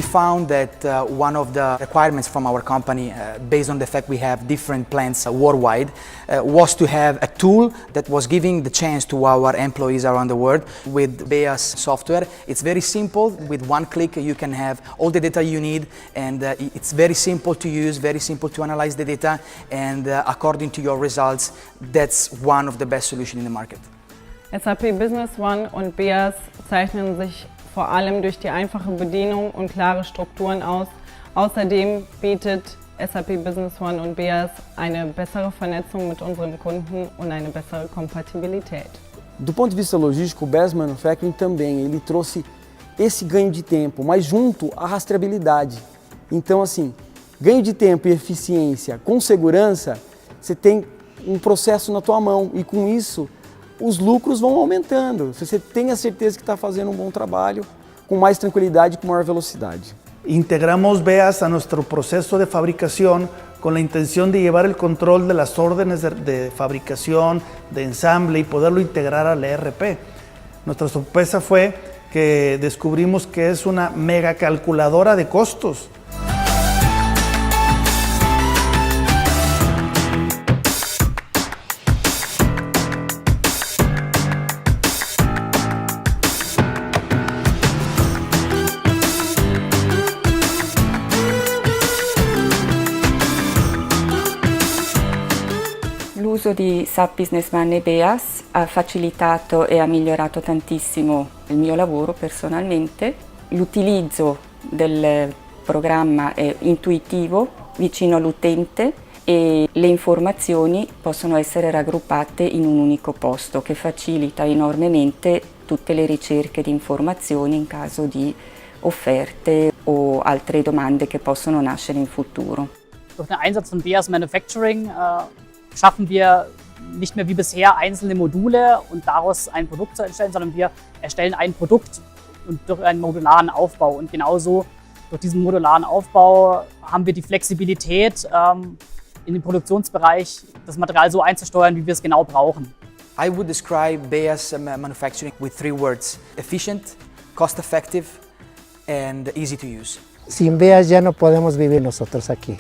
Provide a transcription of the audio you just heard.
We found that one of the requirements from our company, based on the fact we have different plants worldwide, was to have a tool that was giving the chance to our employees around the world. With Beas software, it's very simple. With one click you can have all the data you need, and it's very simple to use, very simple to analyze the data, and according to your results, that's one of the best solutions in the market. SAP Business One und Beas zeichnen sich vor allem durch die einfache Bedienung und klare Strukturen aus. Außerdem bietet SAP Business One und Beas eine bessere Vernetzung mit unseren Kunden und eine bessere Kompatibilität. Do ponto de vista logístico, o Beas Manufacturing também ele trouxe esse ganho de tempo, mas junto à rastreabilidade. Então, assim, ganho de tempo e eficiência com segurança, você tem um processo na tua mão e com isso os lucros vão aumentando. Você tem a certeza que está fazendo um bom trabalho, com mais tranquilidade e com maior velocidade. Integramos Beas a nuestro proceso de fabricación con la intención de llevar el control de las órdenes de fabricación, de ensamble y poderlo integrar al ERP. Nuestra sorpresa fue que descubrimos que es una mega calculadora de costos. L'uso di SAP Business One e Beas ha facilitato e ha migliorato tantissimo il mio lavoro personalmente. L'utilizzo del programma è intuitivo, vicino all'utente e le informazioni possono essere raggruppate in un unico posto che facilita enormemente tutte le ricerche di informazioni in caso di offerte o altre domande che possono nascere in futuro. Durch den Einsatz von Beas Manufacturing schaffen wir nicht mehr wie bisher einzelne Module und daraus ein Produkt zu erstellen, sondern wir erstellen ein Produkt und durch einen modularen Aufbau. Und genauso durch diesen modularen Aufbau haben wir die Flexibilität, in dem Produktionsbereich das Material so einzusteuern, wie wir es genau brauchen. I would describe Beas manufacturing with 3 words: efficient, cost-effective, and easy to use. Sin Beas ya no podemos vivir nosotros aquí.